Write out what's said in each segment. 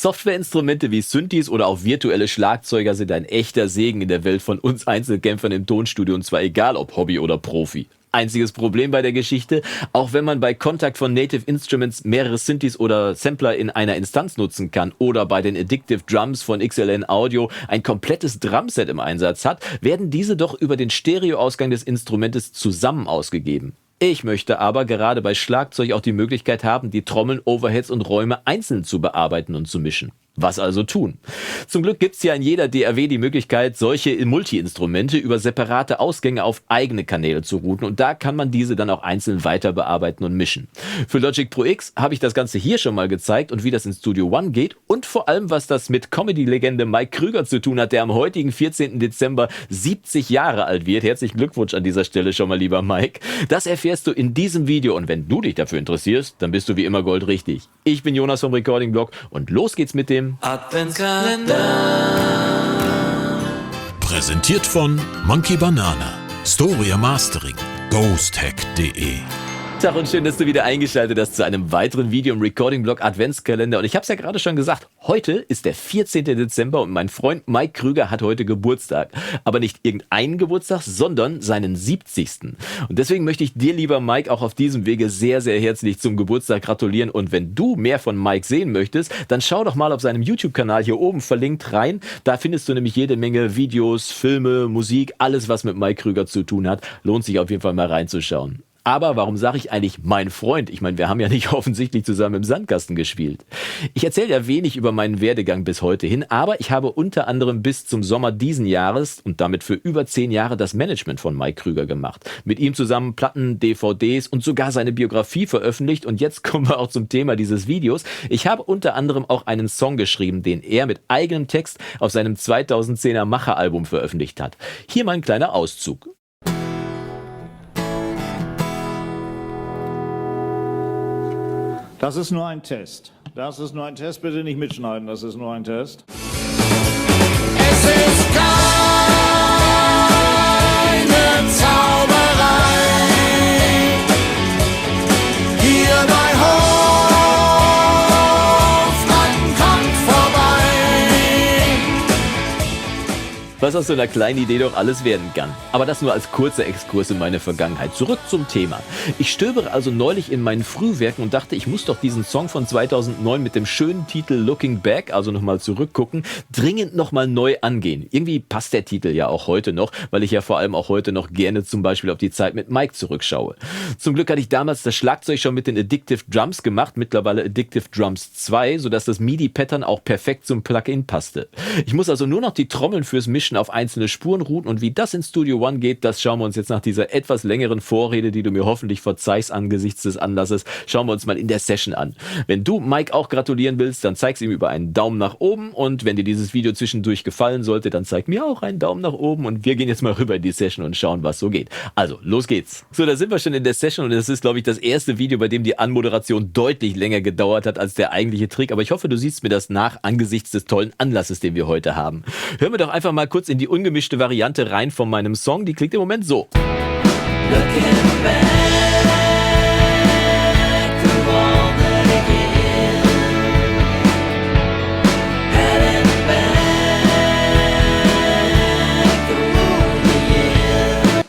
Softwareinstrumente wie Synthes oder auch virtuelle Schlagzeuger sind ein echter Segen in der Welt von uns Einzelkämpfern im Tonstudio, und zwar egal ob Hobby oder Profi. Einziges Problem bei der Geschichte: auch wenn man bei Kontakt von Native Instruments mehrere Synthes oder Sampler in einer Instanz nutzen kann oder bei den Addictive Drums von XLN Audio ein komplettes Drumset im Einsatz hat, werden diese doch über den Stereoausgang des Instrumentes zusammen ausgegeben. Ich möchte aber gerade bei Schlagzeug auch die Möglichkeit haben, die Trommeln, Overheads und Räume einzeln zu bearbeiten und zu mischen. Was also tun? Zum Glück gibt's ja in jeder DAW die Möglichkeit, solche Multi-Instrumente über separate Ausgänge auf eigene Kanäle zu routen, und da kann man diese dann auch einzeln weiter bearbeiten und mischen. Für Logic Pro X habe ich das Ganze hier schon mal gezeigt und wie das in Studio One geht und vor allem, was das mit Comedy-Legende Mike Krüger zu tun hat, der am heutigen 14. Dezember 70 Jahre alt wird. Herzlichen Glückwunsch an dieser Stelle schon mal, lieber Mike. Das erfährst du in diesem Video, und wenn du dich dafür interessierst, dann bist du wie immer goldrichtig. Ich bin Jonas vom Recording Blog und los geht's mit dem Adventskalender. Präsentiert von Monkey Banana, Storia Mastering, ghosthack.de. Tag und schön, dass du wieder eingeschaltet hast zu einem weiteren Video im Recording-Blog Adventskalender. Und ich habe es ja gerade schon gesagt, heute ist der 14. Dezember und mein Freund Mike Krüger hat heute Geburtstag. Aber nicht irgendeinen Geburtstag, sondern seinen 70. Und deswegen möchte ich dir, lieber Mike, auch auf diesem Wege sehr, sehr herzlich zum Geburtstag gratulieren. Und wenn du mehr von Mike sehen möchtest, dann schau doch mal auf seinem YouTube-Kanal hier oben verlinkt rein. Da findest du nämlich jede Menge Videos, Filme, Musik, alles, was mit Mike Krüger zu tun hat. Lohnt sich auf jeden Fall mal reinzuschauen. Aber warum sage ich eigentlich mein Freund? Ich meine, wir haben ja nicht offensichtlich zusammen im Sandkasten gespielt. Ich erzähle ja wenig über meinen Werdegang bis heute hin, aber ich habe unter anderem bis zum Sommer diesen Jahres und damit für über 10 Jahre das Management von Mike Krüger gemacht. Mit ihm zusammen Platten, DVDs und sogar seine Biografie veröffentlicht. Und jetzt kommen wir auch zum Thema dieses Videos. Ich habe unter anderem auch einen Song geschrieben, den er mit eigenem Text auf seinem 2010er Macher-Album veröffentlicht hat. Hier mal ein kleiner Auszug. Das ist nur ein Test. Das ist nur ein Test. Bitte nicht mitschneiden. Das ist nur ein Test. Es ist keine Zauberei. Hier bei Hofmann kommt vorbei. Was aus so einer kleinen Idee doch alles werden kann. Aber das nur als kurzer Exkurs in meine Vergangenheit. Zurück zum Thema. Ich stöbere also neulich in meinen Frühwerken und dachte, ich muss doch diesen Song von 2009 mit dem schönen Titel Looking Back, also nochmal zurückgucken, dringend nochmal neu angehen. Irgendwie passt der Titel ja auch heute noch, weil ich ja vor allem auch heute noch gerne zum Beispiel auf die Zeit mit Mike zurückschaue. Zum Glück hatte ich damals das Schlagzeug schon mit den Addictive Drums gemacht, mittlerweile Addictive Drums 2, sodass das MIDI-Pattern auch perfekt zum Plugin passte. Ich muss also nur noch die Trommeln fürs Mischen auf einzelne Spuren routen, und wie das in Studio One geht, das schauen wir uns jetzt nach dieser etwas längeren Vorrede, die du mir hoffentlich verzeihst angesichts des Anlasses, schauen wir uns mal in der Session an. Wenn du Mike auch gratulieren willst, dann zeig's ihm über einen Daumen nach oben, und wenn dir dieses Video zwischendurch gefallen sollte, dann zeig mir auch einen Daumen nach oben, und wir gehen jetzt mal rüber in die Session und schauen, was so geht. Also, los geht's. So, da sind wir schon in der Session, und das ist, glaube ich, das erste Video, bei dem die Anmoderation deutlich länger gedauert hat als der eigentliche Trick, aber ich hoffe, du siehst mir das nach angesichts des tollen Anlasses, den wir heute haben. Hören wir doch einfach mal kurz in die ungemischte Variante rein von meinem Song, die klingt im Moment so. Looking back through all that he did, heading back through the years.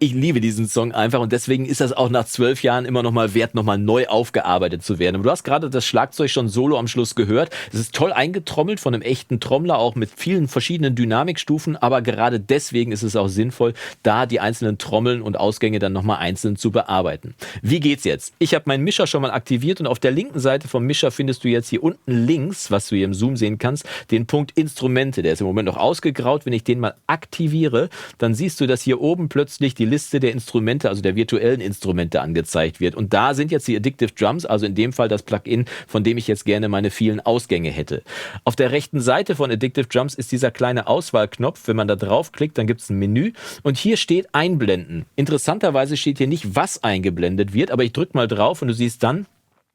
Ich liebe diesen Song einfach, und deswegen ist das auch nach 12 Jahren immer noch mal wert, noch mal neu aufgearbeitet zu werden. Und du hast gerade das Schlagzeug schon solo am Schluss gehört. Es ist toll eingetrommelt von einem echten Trommler, auch mit vielen verschiedenen Dynamikstufen, aber gerade deswegen ist es auch sinnvoll, da die einzelnen Trommeln und Ausgänge dann noch mal einzeln zu bearbeiten. Wie geht's jetzt? Ich habe meinen Mischer schon mal aktiviert, und auf der linken Seite vom Mischer findest du jetzt hier unten links, was du hier im Zoom sehen kannst, den Punkt Instrumente. Der ist im Moment noch ausgegraut. Wenn ich den mal aktiviere, dann siehst du, dass hier oben plötzlich die Liste der Instrumente, also der virtuellen Instrumente, angezeigt wird. Und da sind jetzt die Addictive Drums, also in dem Fall das Plugin, von dem ich jetzt gerne meine vielen Ausgänge hätte. Auf der rechten Seite von Addictive Drums ist dieser kleine Auswahlknopf. Wenn man da draufklickt, dann gibt es ein Menü, und hier steht Einblenden. Interessanterweise steht hier nicht, was eingeblendet wird, aber ich drücke mal drauf und du siehst dann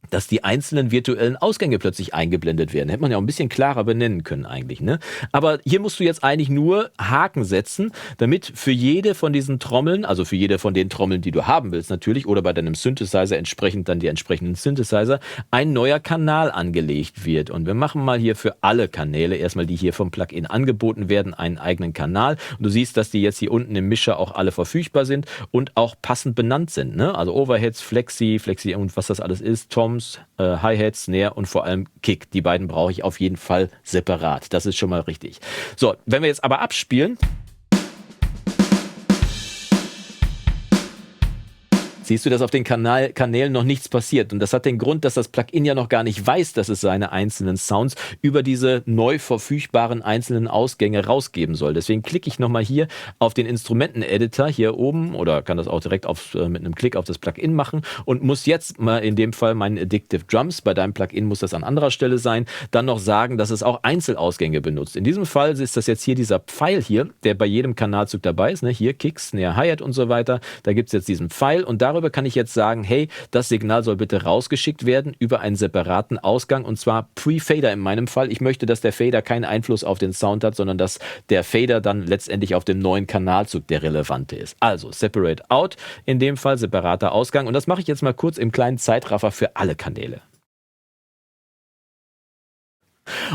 dass die einzelnen virtuellen Ausgänge plötzlich eingeblendet werden. Hätte man ja auch ein bisschen klarer benennen können eigentlich, ne? Aber hier musst du jetzt eigentlich nur Haken setzen, damit für jede von diesen Trommeln, also für jede von den Trommeln, die du haben willst natürlich, oder bei deinem Synthesizer entsprechend dann die entsprechenden Synthesizer, ein neuer Kanal angelegt wird. Und wir machen mal hier für alle Kanäle, erstmal die hier vom Plugin angeboten werden, einen eigenen Kanal. Und du siehst, dass die jetzt hier unten im Mischer auch alle verfügbar sind und auch passend benannt sind, ne? Also Overheads, Flexi und was das alles ist, Toms, Hi-Hat, Snare und vor allem Kick. Die beiden brauche ich auf jeden Fall separat. Das ist schon mal richtig. So, wenn wir jetzt aber abspielen, siehst du, dass auf den Kanälen noch nichts passiert. Und das hat den Grund, dass das Plugin ja noch gar nicht weiß, dass es seine einzelnen Sounds über diese neu verfügbaren einzelnen Ausgänge rausgeben soll. Deswegen klicke ich nochmal hier auf den Instrumenten-Editor hier oben oder kann das auch direkt mit einem Klick auf das Plugin machen und muss jetzt mal in dem Fall meinen Addictive Drums, bei deinem Plugin muss das an anderer Stelle sein, dann noch sagen, dass es auch Einzelausgänge benutzt. In diesem Fall ist das jetzt hier dieser Pfeil hier, der bei jedem Kanalzug dabei ist, ne? Hier Kick, Snare, Hi-Hat und so weiter. Da gibt es jetzt diesen Pfeil und darüber kann ich jetzt sagen, hey, das Signal soll bitte rausgeschickt werden über einen separaten Ausgang und zwar Pre-Fader in meinem Fall. Ich möchte, dass der Fader keinen Einfluss auf den Sound hat, sondern dass der Fader dann letztendlich auf dem neuen Kanalzug der relevante ist. Also Separate Out, in dem Fall separater Ausgang und das mache ich jetzt mal kurz im kleinen Zeitraffer für alle Kanäle.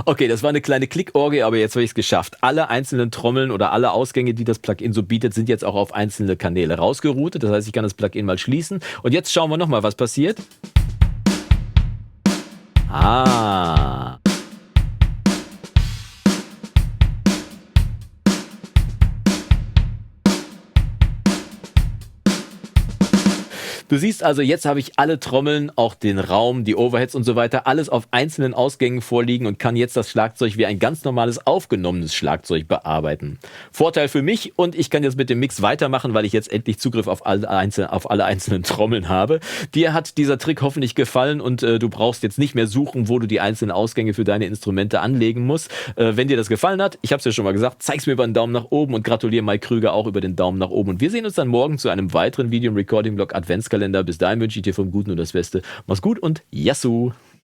Okay, das war eine kleine Klickorgie, aber jetzt habe ich es geschafft. Alle einzelnen Trommeln oder alle Ausgänge, die das Plugin so bietet, sind jetzt auch auf einzelne Kanäle rausgeroutet. Das heißt, ich kann das Plugin mal schließen. Und jetzt schauen wir nochmal, was passiert. Ah. Du siehst also, jetzt habe ich alle Trommeln, auch den Raum, die Overheads und so weiter, alles auf einzelnen Ausgängen vorliegen und kann jetzt das Schlagzeug wie ein ganz normales aufgenommenes Schlagzeug bearbeiten. Vorteil für mich und ich kann jetzt mit dem Mix weitermachen, weil ich jetzt endlich Zugriff auf alle einzelnen Trommeln habe. Dir hat dieser Trick hoffentlich gefallen und du brauchst jetzt nicht mehr suchen, wo du die einzelnen Ausgänge für deine Instrumente anlegen musst. Wenn dir das gefallen hat, ich habe es ja schon mal gesagt, zeig's mir über einen Daumen nach oben und gratuliere Mike Krüger auch über den Daumen nach oben. Und wir sehen uns dann morgen zu einem weiteren Video im Recording-Blog Adventskalender. Bis dahin wünsche ich dir vom Guten und das Beste. Mach's gut und Yassou!